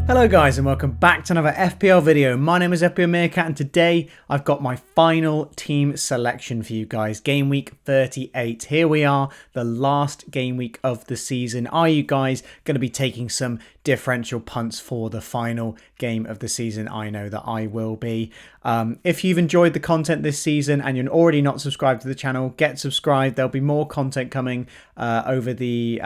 Hello guys and welcome back to another FPL video. My name is FPL Meerkat and today I've got my final team selection for you guys. Game week 38. Here we are, the last game week of the season. Are you guys going to be taking some differential punts for the final game of the season? I know that I will be. If you've enjoyed the content this season and you're already not subscribed to the channel, get subscribed. There'll be more content coming over the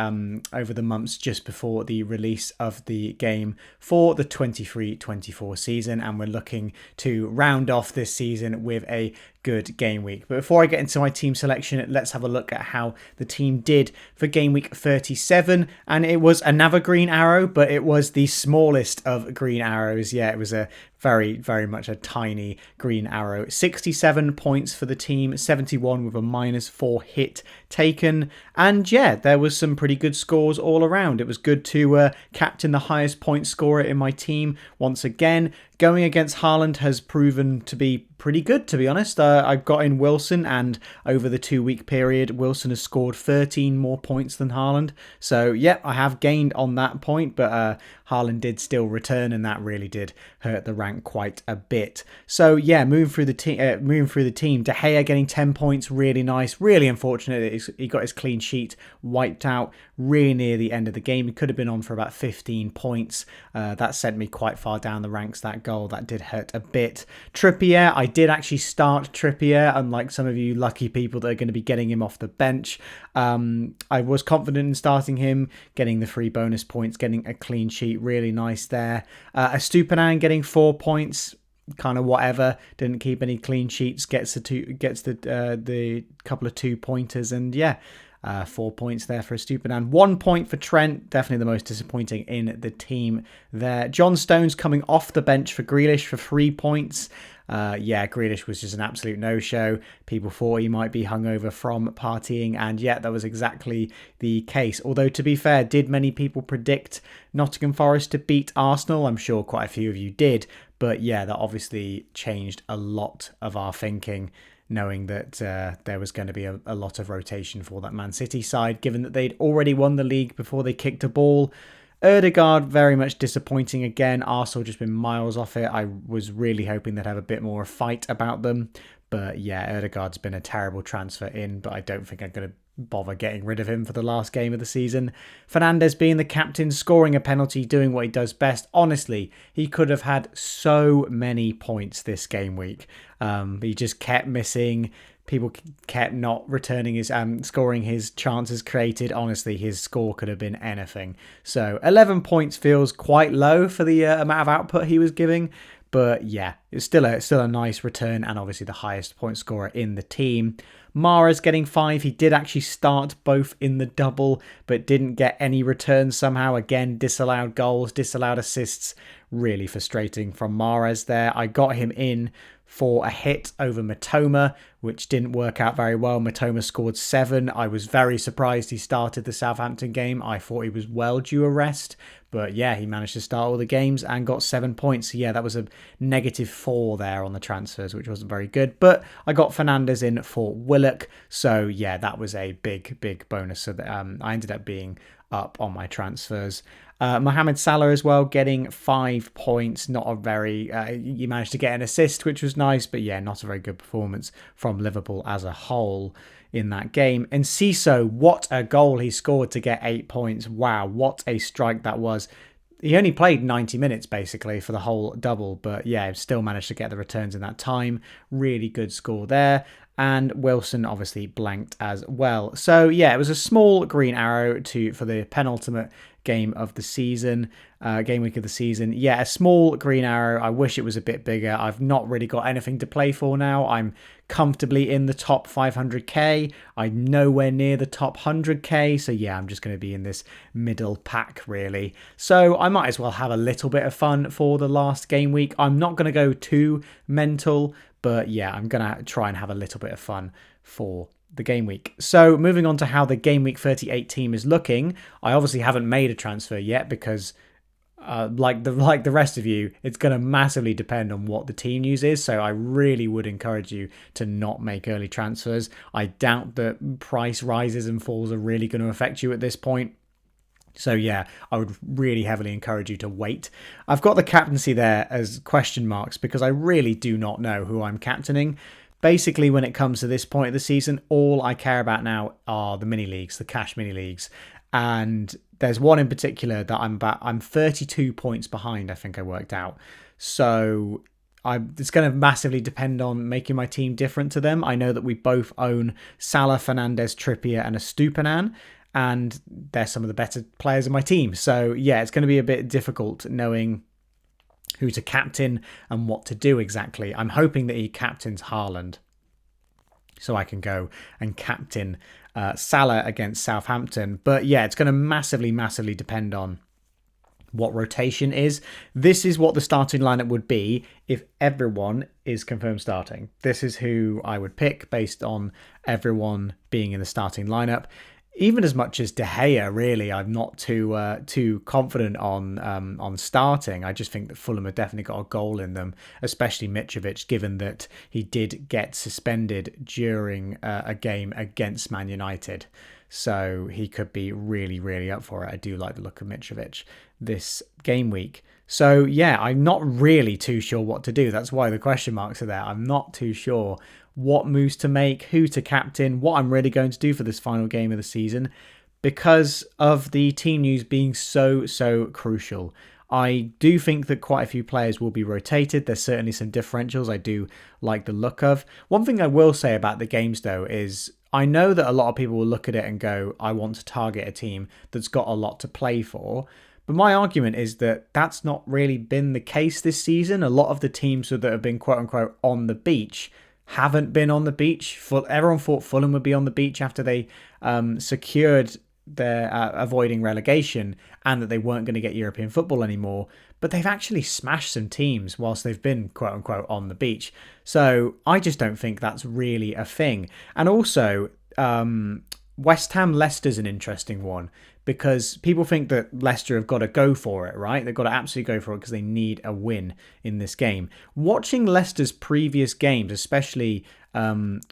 months just before the release of the game for the 23-24 season, and we're looking to round off this season with a good game week. But before I get into my team selection, let's have a look at how the team did for game week 37. And it was another green arrow, but it was the smallest of green arrows. Yeah, it was a very much a tiny green arrow. 67 points for the team, 71 with a -4 hit taken. And yeah, there was some pretty good scores all around. It was good to captain the highest point scorer in my team once again. Going against Haaland has proven to be pretty good, to be honest. I've got in Wilson, and over the 2-week period, Wilson has scored 13 more points than Haaland. So, yeah, I have gained on that point, but Haaland did still return, and that really did hurt the rank quite a bit. So, yeah, moving through the team, De Gea getting 10 points, really nice. Really unfortunate that he got his clean sheet wiped out really near the end of the game. He could have been on for about 15 points. That sent me quite far down the ranks, that goal. That did hurt a bit. Trippier, I did actually start Trippier, unlike some of you lucky people that are going to be getting him off the bench. I was confident in starting him, getting the 3 bonus points, getting a clean sheet, really nice there. Estupiñán getting 4 points, kind of whatever, didn't keep any clean sheets, gets the couple of 2-pointers, and yeah. 4 points there for Estupiñán. 1 point for Trent, definitely the most disappointing in the team there. John Stones coming off the bench for Grealish for 3 points. Yeah, Grealish was just an absolute no-show. People thought he might be hungover from partying, and yeah, that was exactly the case. Although, to be fair, did many people predict Nottingham Forest to beat Arsenal? I'm sure quite a few of you did, but yeah, that obviously changed a lot of our thinking, knowing that there was going to be a lot of rotation for that Man City side, given that they'd already won the league before they kicked a ball. Ødegaard, very much disappointing again. Arsenal just been miles off it. I was really hoping they'd have a bit more fight about them. But yeah, Ødegaard's been a terrible transfer in, but I don't think I'm going to bother getting rid of him for the last game of the season. Fernandes being the captain, scoring a penalty, doing what he does best. Honestly, he could have had so many points this game week. He just kept missing. People kept not returning his scoring his chances created. Honestly, his score could have been anything. So 11 points feels quite low for the amount of output he was giving. But yeah, it's still a nice return, and obviously the highest point scorer in the team. Mahrez getting 5. He did actually start both in the double, but didn't get any returns somehow. Again, disallowed goals, disallowed assists. Really frustrating from Mahrez there. I got him in for a hit over Matoma, which didn't work out very well. Matoma scored 7. I was very surprised he started the Southampton game. I thought he was well due a rest. But yeah, he managed to start all the games and got 7 points. So yeah, that was a -4 there on the transfers, which wasn't very good. But I got Fernandes in for Willock. So yeah, that was a big bonus. So that, I ended up being up on my transfers. Mohamed Salah as well, getting 5 points. Not a very... you managed to get an assist, which was nice. But yeah, not a very good performance from Liverpool as a whole in that game. And Ciso, what a goal he scored to get 8 points. Wow, what a strike that was. He only played 90 minutes basically for the whole double, but yeah, still managed to get the returns in that time. Really good score there. And Wilson obviously blanked as well. So yeah, it was a small green arrow for the penultimate game of the season, game week of the season. Yeah, a small green arrow. I wish it was a bit bigger. I've not really got anything to play for now. I'm comfortably in the top 500k. I'm nowhere near the top 100k. So yeah, I'm just going to be in this middle pack really. So I might as well have a little bit of fun for the last game week. I'm not going to go too mental, but yeah, I'm going to try and have a little bit of fun for the game week. So moving on to how the game week 38 team is looking. I obviously haven't made a transfer yet because like the rest of you, it's going to massively depend on what the team news is. So I really would encourage you to not make early transfers. I doubt that price rises and falls are really going to affect you at this point. So yeah, I would really heavily encourage you to wait. I've got the captaincy there as question marks because I really do not know who I'm captaining. Basically, when it comes to this point of the season, all I care about now are the mini leagues, the cash mini leagues. And there's one in particular that I'm 32 points behind, I think I worked out. So it's going to massively depend on making my team different to them. I know that we both own Salah, Fernandes, Trippier, and a Stupinan, and they're some of the better players in my team. So yeah, it's going to be a bit difficult knowing who to captain and what to do exactly. I'm hoping that he captains Haaland, so I can go and captain Salah against Southampton. But yeah, it's going to massively depend on what rotation is. This is what the starting lineup would be if everyone is confirmed starting. This is who I would pick based on everyone being in the starting lineup. Even as much as De Gea, really, I'm not too confident on starting. I just think that Fulham have definitely got a goal in them, especially Mitrovic, given that he did get suspended during a game against Man United. So he could be really up for it. I do like the look of Mitrovic this game week. So yeah, I'm not really too sure what to do. That's why the question marks are there. I'm not too sure what moves to make, who to captain, what I'm really going to do for this final game of the season because of the team news being so crucial. I do think that quite a few players will be rotated. There's certainly some differentials I do like the look of. One thing I will say about the games though is I know that a lot of people will look at it and go, I want to target a team that's got a lot to play for. But my argument is that that's not really been the case this season. A lot of the teams that have been quote unquote on the beach haven't been on the beach. Everyone thought Fulham would be on the beach after they secured their avoiding relegation and that they weren't going to get European football anymore. But they've actually smashed some teams whilst they've been quote unquote on the beach. So I just don't think that's really a thing. And also, West Ham Leicester's an interesting one because people think that Leicester have got to go for it, right? They've got to absolutely go for it because they need a win in this game. Watching Leicester's previous games, especially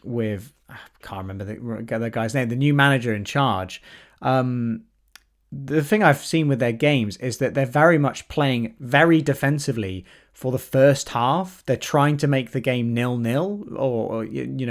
with, I can't remember the guy's name, the new manager in charge, the thing I've seen with their games is that they're very much playing very defensively for the first half. They're trying to make the game 0-0 or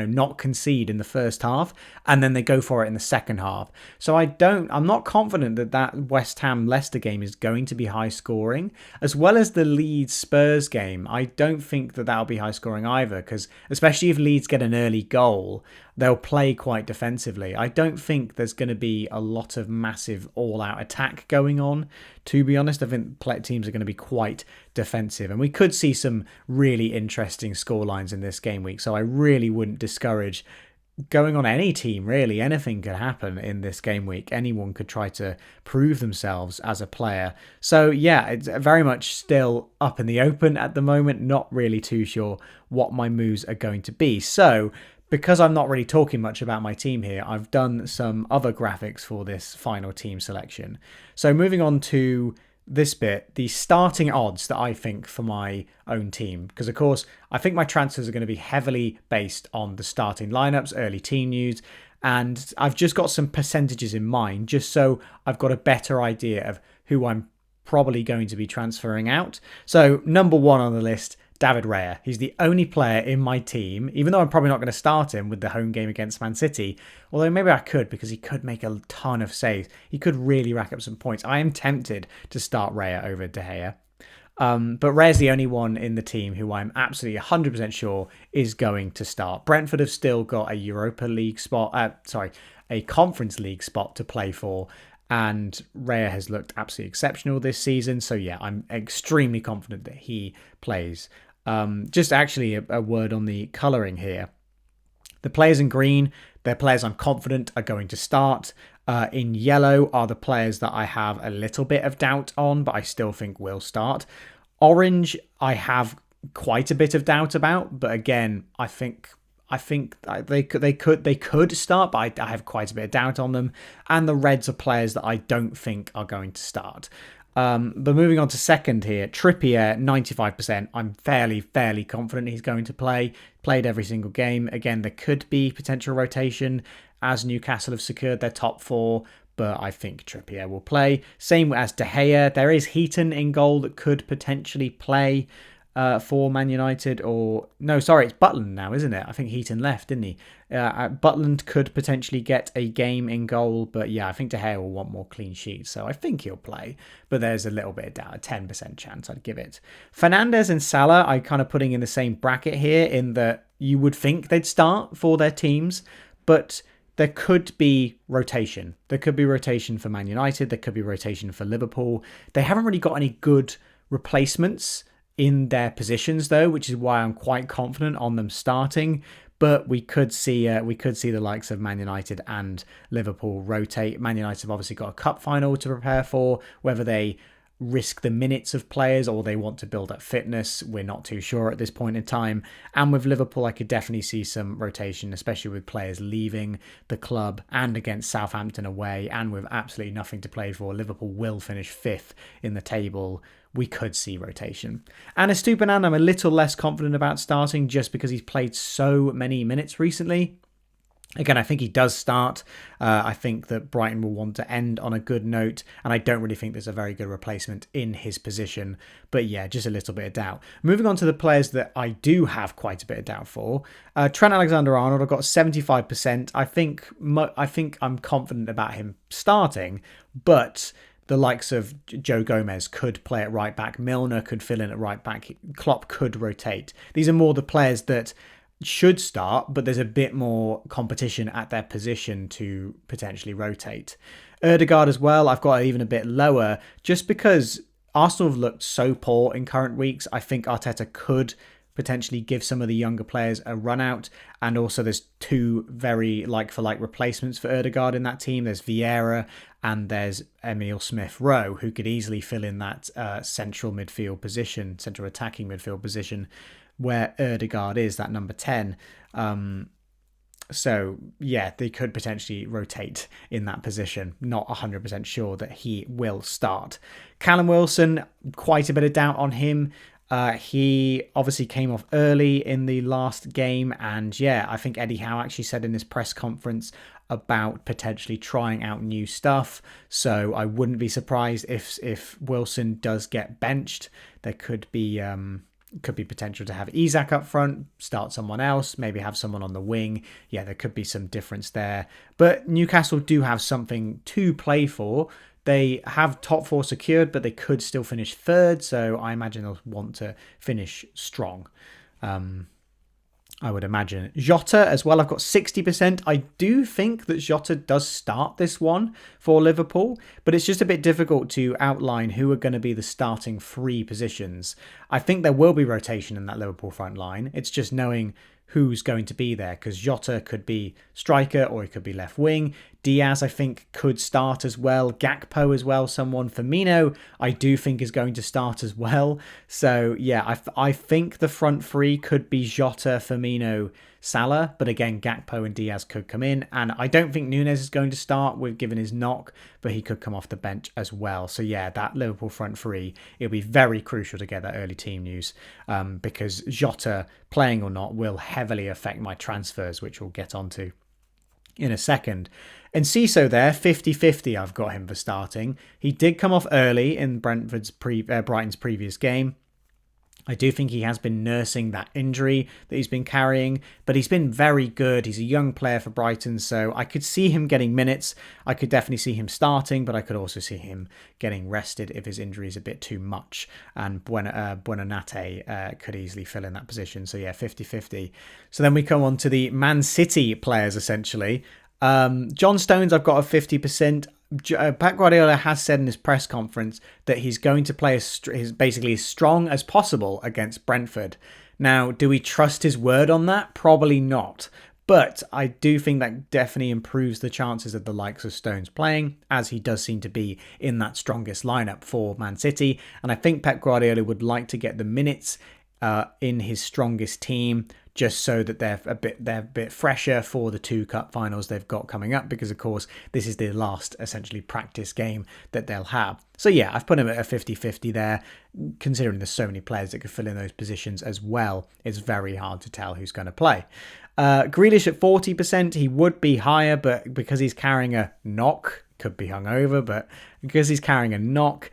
not concede in the first half, and then they go for it in the second half. So I'm not confident that West Ham Leicester game is going to be high scoring, as well as the Leeds Spurs game. I don't think that that'll be high scoring either, because especially if Leeds get an early goal, they'll play quite defensively. I don't think there's going to be a lot of massive all-out attack going on. To be honest, I think teams are going to be quite defensive, and we could see some really interesting scorelines in this game week. So I really wouldn't discourage going on any team, really. Anything could happen in this game week. Anyone could try to prove themselves as a player. So yeah, it's very much still up in the open at the moment. Not really too sure what my moves are going to be. So because I'm not really talking much about my team here, I've done some other graphics for this final team selection. So moving on to this bit, the starting odds that I think for my own team, because of course I think my transfers are going to be heavily based on the starting lineups, early team news, and I've just got some percentages in mind just so I've got a better idea of who I'm probably going to be transferring out. So number one on the list, David Raya. He's the only player in my team, even though I'm probably not going to start him with the home game against Man City, although maybe I could because he could make a ton of saves. He could really rack up some points. I am tempted to start Raya over De Gea. But Raya's the only one in the team who I'm absolutely 100% sure is going to start. Brentford have still got a Europa League spot, a Conference League spot to play for, and Raya has looked absolutely exceptional this season. So yeah, I'm extremely confident that he plays. Just actually a word on the colouring here. The players in green, they're players I'm confident are going to start. In yellow are the players that I have a little bit of doubt on, but I still think will start. Orange, I have quite a bit of doubt about, but again, I think they could start, but I have quite a bit of doubt on them. And the reds are players that I don't think are going to start. But moving on to second here, Trippier, 95%. I'm fairly confident he's going to play. Played every single game. Again, there could be potential rotation as Newcastle have secured their top four. but I think Trippier will play. Same as De Gea. There is Heaton in goal that could potentially play for Man United, or no, sorry, it's Butland now, isn't it? I think Heaton left, didn't he? Butland could potentially get a game in goal, but yeah, I think De Gea will want more clean sheets, so I think he'll play, but there's a little bit of doubt, a 10% chance I'd give it. Fernandes and Salah, I kind of putting in the same bracket here, in that you would think they'd start for their teams, but there could be rotation. There could be rotation for Man United, there could be rotation for Liverpool. They haven't really got any good replacements in their positions though, which is why I'm quite confident on them starting. But we could see the likes of Man United and Liverpool rotate. Man United have obviously got a cup final to prepare for. Whether they risk the minutes of players or they want to build up fitness, we're not too sure at this point in time. And with Liverpool, I could definitely see some rotation, especially with players leaving the club, and against Southampton away, and with absolutely nothing to play for. Liverpool will finish 5th in the table. We could see rotation. And Estupiñán, I'm a little less confident about starting just because he's played so many minutes recently. Again, I think he does start. I think that Brighton will want to end on a good note, and I don't really think there's a very good replacement in his position. But yeah, just a little bit of doubt. Moving on to the players that I do have quite a bit of doubt for. Trent Alexander-Arnold, I've got 75%. I think I'm confident about him starting, but the likes of Joe Gomez could play at right back. Milner could fill in at right back. Klopp could rotate. These are more the players that should start, but there's a bit more competition at their position to potentially rotate. Ødegaard as well, I've got even a bit lower, just because Arsenal have looked so poor in current weeks. I think Arteta could potentially give some of the younger players a run out, and also there's 2 very like-for-like replacements for Ødegaard in that team. There's Vieira and there's Emile Smith-Rowe, who could easily fill in that central attacking midfield position where Ødegaard is, that number 10. So yeah, they could potentially rotate in that position. Not 100% sure that he will start. Callum Wilson, quite a bit of doubt on him. He obviously came off early in the last game, and yeah, I think Eddie Howe actually said in his press conference about potentially trying out new stuff. So I wouldn't be surprised if Wilson does get benched. There could be potential to have Isak up front, start someone else, maybe have someone on the wing. Yeah, there could be some difference there. But Newcastle do have something to play for. They have top 4 secured, but they could still finish 3rd, so I imagine they'll want to finish strong. I would imagine. Jota as well, I've got 60%. I do think that Jota does start this one for Liverpool, but it's just a bit difficult to outline who are going to be the starting 3 positions. I think there will be rotation in that Liverpool front line. It's just knowing who's going to be there, because Jota could be striker or he could be left wing. Diaz, I think, could start as well. Gakpo as well, someone. Firmino, I do think is going to start as well. So yeah, I think the front 3 could be Jota, Firmino, Salah, but again, Gakpo and Diaz could come in, and I don't think Nunes is going to start given his knock, but he could come off the bench as well. So yeah, that Liverpool front 3, it'll be very crucial to get that early team news, because Jota playing or not will heavily affect my transfers, which we'll get onto in a second. And Ciso there, 50-50, I've got him for starting. He did come off early in Brighton's previous game. I do think he has been nursing that injury that he's been carrying, but he's been very good. He's a young player for Brighton, so I could see him getting minutes. I could definitely see him starting, but I could also see him getting rested if his injury is a bit too much. And Buonanotte could easily fill in that position. So yeah, 50-50. So then we come on to the Man City players, essentially. John Stones, I've got a 50%. Pep Guardiola has said in his press conference that he's going to play basically as strong as possible against Brentford. Now, do we trust his word on that? Probably not. But I do think that definitely improves the chances of the likes of Stones playing, as he does seem to be in that strongest lineup for Man City. And I think Pep Guardiola would like to get the minutes in his strongest team, just so that they're a bit fresher for the 2 cup finals they've got coming up, because of course this is the last essentially practice game that they'll have. So yeah, I've put him at a 50-50 there. Considering there's so many players that could fill in those positions as well, it's very hard to tell who's going to play. Grealish at 40%, he would be higher, but because he's carrying a knock, could be hungover, but because he's carrying a knock,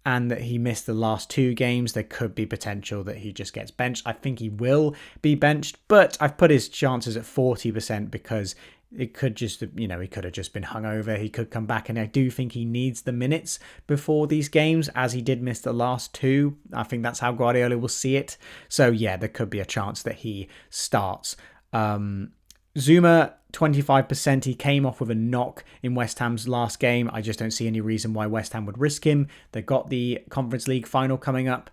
and that he missed the last 2 games, there could be potential that he just gets benched. I think he will be benched, but I've put his chances at 40% because it could just, he could have just been hungover. He could come back, and I do think he needs the minutes before these games, as he did miss the last 2. I think that's how Guardiola will see it. So yeah, there could be a chance that he starts. Zuma, 25%. He came off with a knock in West Ham's last game. I just don't see any reason why West Ham would risk him. They've got the Conference League final coming up.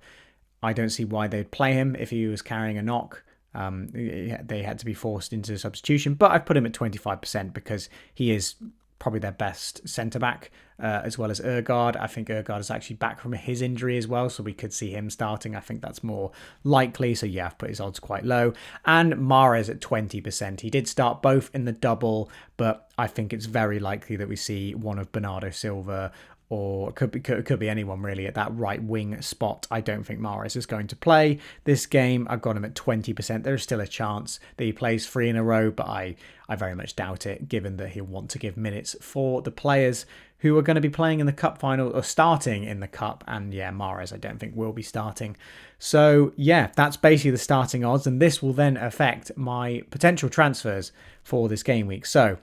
I don't see why they'd play him if he was carrying a knock. They had to be forced into substitution, but I've put him at 25% because he is probably their best centre-back, as well as Ødegaard. I think Ødegaard is actually back from his injury as well, so we could see him starting. I think that's more likely, so yeah, I've put his odds quite low. And Mahrez at 20%. He did start both in the double, but I think it's very likely that we see one of Bernardo Silva, or it could be anyone really at that right wing spot. I don't think Mahrez is going to play this game. I've got him at 20%. There's still a chance that he plays 3 in a row, but I very much doubt it, given that he'll want to give minutes for the players who are going to be playing in the cup final or starting in the cup. And yeah, Mahrez I don't think will be starting. So yeah, that's basically the starting odds, and this will then affect my potential transfers for this game week. So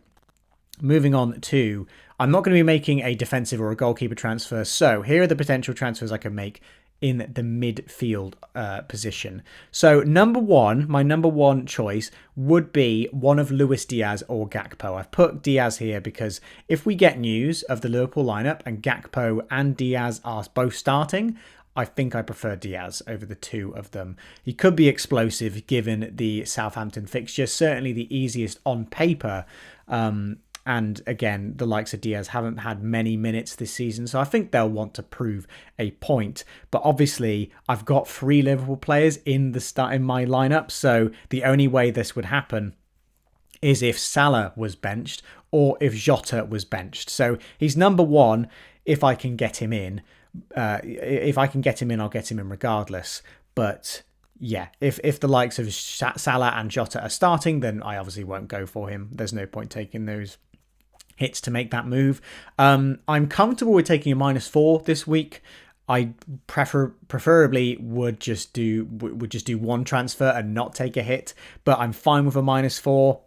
moving on to, I'm not going to be making a defensive or a goalkeeper transfer. So here are the potential transfers I can make in the midfield position. So my number one choice would be one of Luis Diaz or Gakpo. I've put Diaz here because if we get news of the Liverpool lineup and Gakpo and Diaz are both starting, I think I prefer Diaz over the 2 of them. He could be explosive given the Southampton fixture, certainly the easiest on paper. And again, the likes of Diaz haven't had many minutes this season, so I think they'll want to prove a point. But obviously, I've got 3 Liverpool players in my lineup, so the only way this would happen is if Salah was benched or if Jota was benched. So he's number 1 if I can get him in. If I can get him in, I'll get him in regardless. But yeah, if the likes of Salah and Jota are starting, then I obviously won't go for him. There's no point taking those hits to make that move. I'm comfortable with taking a -4 this week. I preferably would just do 1 transfer and not take a hit, but I'm fine with a -4.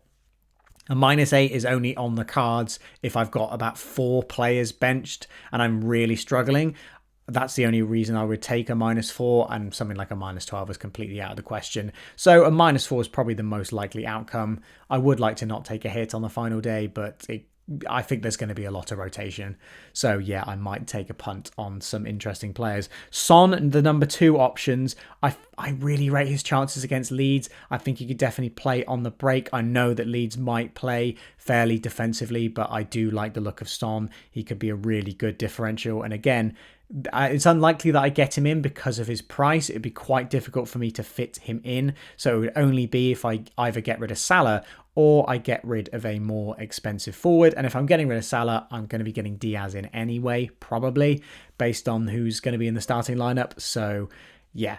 A -8 is only on the cards if I've got about 4 players benched and I'm really struggling. That's the only reason I would take a -4, and something like a -12 is completely out of the question. So a -4 is probably the most likely outcome. I would like to not take a hit on the final day, but I think there's going to be a lot of rotation. So yeah, I might take a punt on some interesting players. Son, the number 2 options, I really rate his chances against Leeds. I think he could definitely play on the break. I know that Leeds might play fairly defensively, but I do like the look of Son. He could be a really good differential. And again, it's unlikely that I get him in because of his price. It'd be quite difficult for me to fit him in. So it would only be if I either get rid of Salah or I get rid of a more expensive forward. And if I'm getting rid of Salah, I'm going to be getting Diaz in anyway, probably, based on who's going to be in the starting lineup. So yeah,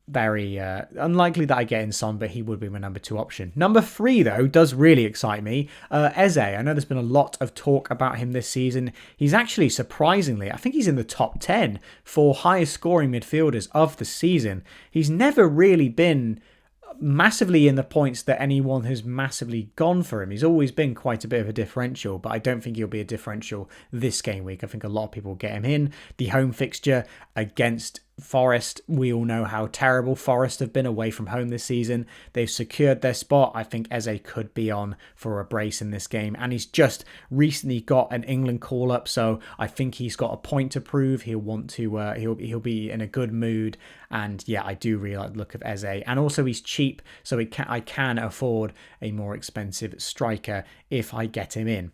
very unlikely that I get in Son, but he would be my number 2 option. Number 3, though, does really excite me. Eze. I know there's been a lot of talk about him this season. He's actually, surprisingly, I think he's in the top 10 for highest scoring midfielders of the season. He's never really been massively in the points that anyone has massively gone for him. He's always been quite a bit of a differential, but I don't think he'll be a differential this game week. I think a lot of people will get him in. The home fixture against Forest, we all know how terrible Forest have been away from home this season. They've secured their spot. I think Eze could be on for a brace in this game, and he's just recently got an England call up, so I think he's got a point to prove. He'll want to he'll be in a good mood, and yeah, I do really like the look of Eze, and also he's cheap, so I can afford a more expensive striker if I get him in.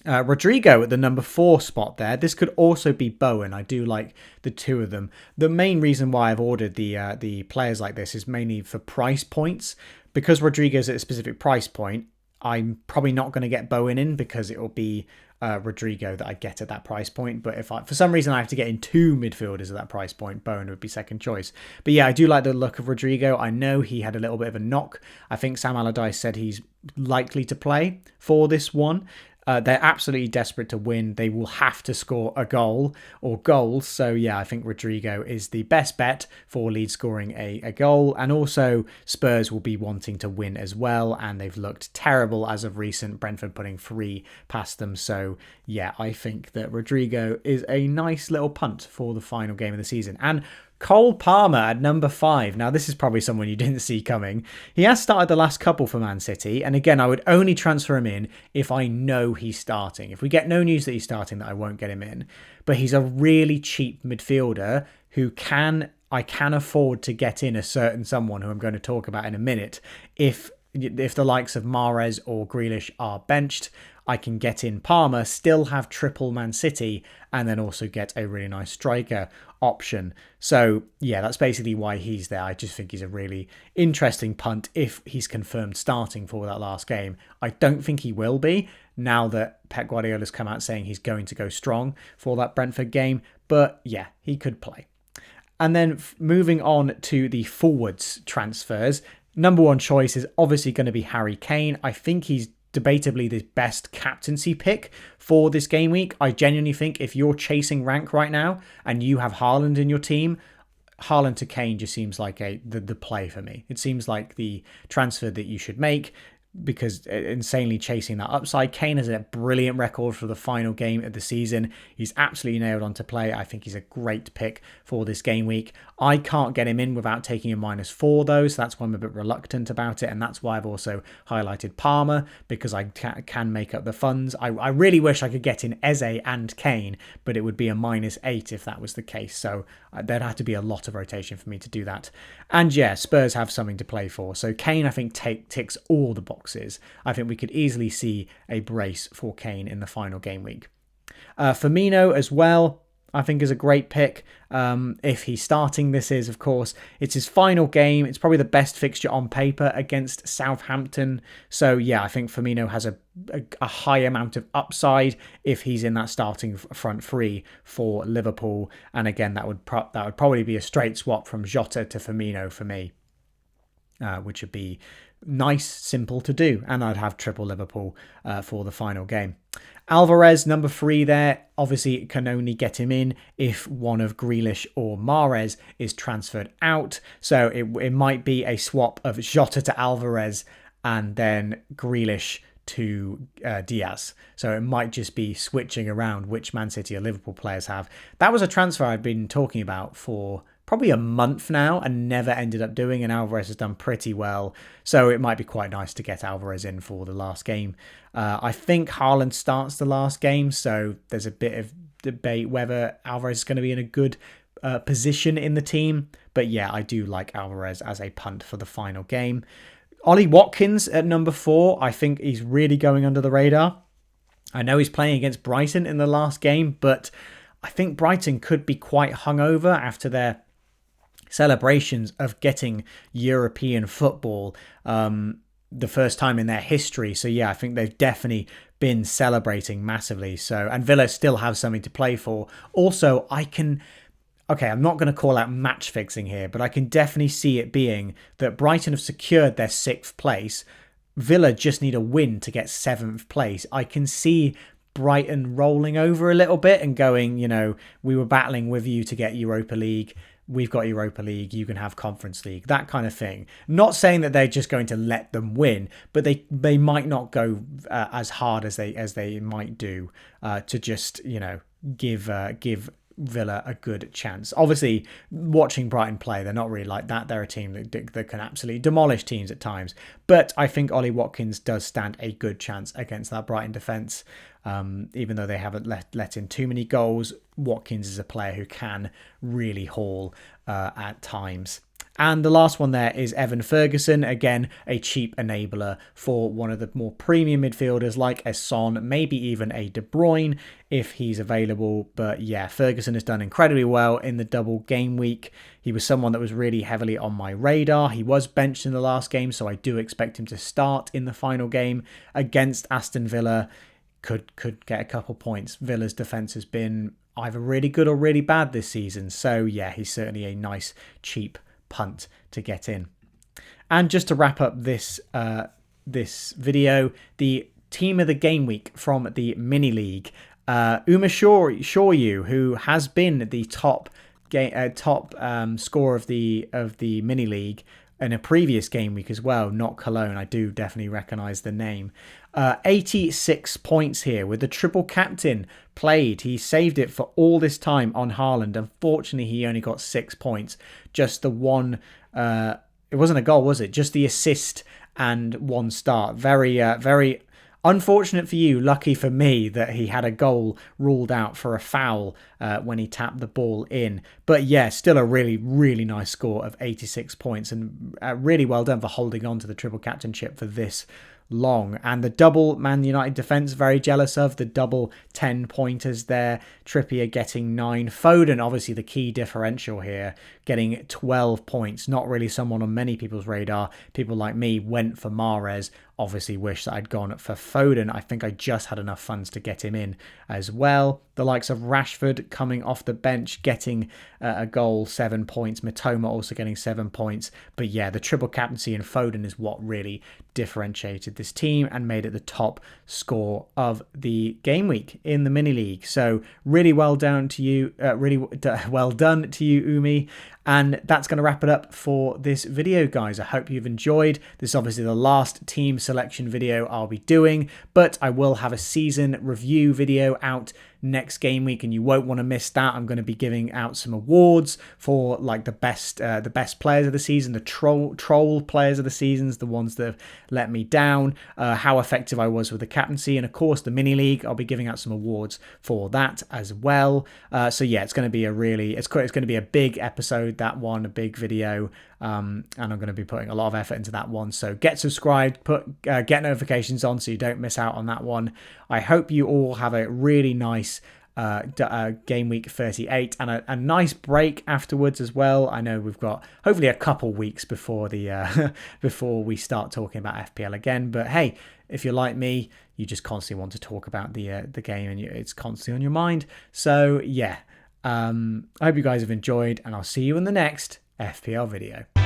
Rodrigo at the number 4 spot there. This could also be Bowen. I do like the 2 of them. The main reason why I've ordered the players like this is mainly for price points. Because Rodrigo's at a specific price point, I'm probably not going to get Bowen in because it will be Rodrigo that I get at that price point. But if for some reason I have to get in 2 midfielders at that price point, Bowen would be second choice. But yeah, I do like the look of Rodrigo. I know he had a little bit of a knock. I think Sam Allardyce said he's likely to play for this one. They're absolutely desperate to win. They will have to score a goal or goals. So yeah, I think Rodrigo is the best bet for Leeds scoring a goal. And also Spurs will be wanting to win as well. And they've looked terrible as of recent. Brentford putting 3 past them. So yeah, I think that Rodrigo is a nice little punt for the final game of the season. And Cole Palmer at number 5. Now, this is probably someone you didn't see coming. He has started the last couple for Man City. And again, I would only transfer him in if I know he's starting. If we get no news that he's starting, that I won't get him in. But he's a really cheap midfielder who I can afford to get in a certain someone who I'm going to talk about in a minute. If the likes of Mahrez or Grealish are benched, I can get in Palmer, still have triple Man City, and then also get a really nice striker option. So yeah, that's basically why he's there. I just think he's a really interesting punt if he's confirmed starting for that last game. I don't think he will be now that Pep Guardiola's come out saying he's going to go strong for that Brentford game. But yeah, he could play. And then moving on to the forwards transfers, number 1 choice is obviously going to be Harry Kane. I think he's debatably the best captaincy pick for this game week. I genuinely think if you're chasing rank right now and you have Haaland in your team, Haaland to Kane just seems like the play for me. It seems like the transfer that you should make, because insanely chasing that upside. Kane has a brilliant record for the final game of the season. He's absolutely nailed on to play. I think he's a great pick for this game week. I can't get him in without taking a -4 though, so that's why I'm a bit reluctant about it, and that's why I've also highlighted Palmer, because I can make up the funds. I really wish I could get in Eze and Kane, but it would be a -8 if that was the case, so there'd have to be a lot of rotation for me to do that. And yeah, Spurs have something to play for, so Kane I think ticks all the boxes. I think we could easily see a brace for Kane in the final game week. Firmino as well, I think is a great pick. If he's starting, this is, of course, it's his final game. It's probably the best fixture on paper against Southampton. So yeah, I think Firmino has a high amount of upside if he's in that starting front 3 for Liverpool. And again, that would probably be a straight swap from Jota to Firmino for me, which would be nice, simple to do. And I'd have triple Liverpool for the final game. Alvarez, number 3 there, obviously can only get him in if one of Grealish or Mahrez is transferred out. So it might be a swap of Jota to Alvarez and then Grealish to Diaz. So it might just be switching around which Man City or Liverpool players have. That was a transfer I've been talking about for probably a month now and never ended up doing, and Alvarez has done pretty well. So it might be quite nice to get Alvarez in for the last game. I think Haaland starts the last game, so there's a bit of debate whether Alvarez is going to be in a good position in the team. But yeah, I do like Alvarez as a punt for the final game. Ollie Watkins at number 4, I think he's really going under the radar. I know he's playing against Brighton in the last game, but I think Brighton could be quite hungover after their celebrations of getting European football the first time in their history. So yeah, I think they've definitely been celebrating massively. So, and Villa still have something to play for. Also, I'm not going to call out match fixing here, but I can definitely see it being that Brighton have secured their 6th place. Villa just need a win to get 7th place. I can see Brighton rolling over a little bit and going, we were battling with you to get Europa League. We've got Europa League, you can have Conference League, that kind of thing. Not saying that they're just going to let them win, but they might not go as hard as they might do to just, give Villa a good chance. Obviously, watching Brighton play, they're not really like that. They're a team that can absolutely demolish teams at times. But I think Ollie Watkins does stand a good chance against that Brighton defence. Even though they haven't let in too many goals, Watkins is a player who can really haul at times. And the last one there is Evan Ferguson. Again, a cheap enabler for one of the more premium midfielders like a Son, maybe even a De Bruyne if he's available. But yeah, Ferguson has done incredibly well in the double game week. He was someone that was really heavily on my radar. He was benched in the last game, so I do expect him to start in the final game against Aston Villa. Could get a couple points. Villa's defence has been either really good or really bad this season. So yeah, he's certainly a nice, cheap punt to get in. And just to wrap up this video, the team of the game week from the mini league. Uma Shoryu, who has been the top scorer of the mini league in a previous game week as well, not Cologne. I do definitely recognise the name. 86 points here with the triple captain played. He saved it for all this time on Haaland. Unfortunately, he only got 6 points. Just the one, it wasn't a goal, was it? Just the assist and one start. Very unfortunate for you, lucky for me that he had a goal ruled out for a foul when he tapped the ball in. But yeah, still a really, really nice score of 86 points, and really well done for holding on to the triple captainship for this long. And the double Man United defence, very jealous of the double 10 pointers there. Trippier getting 9. Foden, obviously the key differential here, getting 12 points. Not really someone on many people's radar. People like me went for Mahrez. Obviously wish that I'd gone for Foden. I think I just had enough funds to get him in as well. The likes of Rashford coming off the bench, getting a goal, 7 points. Mitoma also getting 7 points. But yeah, the triple captaincy in Foden is what really differentiated this team and made it the top score of the game week in the mini league. So really well done to you, well done to you, Umi. And that's going to wrap it up for this video, guys. I hope you've enjoyed. This is obviously the last team selection video I'll be doing, but I will have a season review video out next game week, and you won't want to miss that. I'm going to be giving out some awards for like the best players of the season, the troll players of the seasons, the ones that have let me down, how effective I was with the captaincy, and of course the mini league. I'll be giving out some awards for that as well. So yeah, it's going to be it's going to be a big episode, that one, a big video. And I'm going to be putting a lot of effort into that one. So get subscribed, get notifications on so you don't miss out on that one. I hope you all have a really nice game week 38 and a nice break afterwards as well. I know we've got hopefully a couple weeks before before we start talking about FPL again. But hey, if you're like me, you just constantly want to talk about the game, and it's constantly on your mind. So yeah, I hope you guys have enjoyed, and I'll see you in the next FPL video.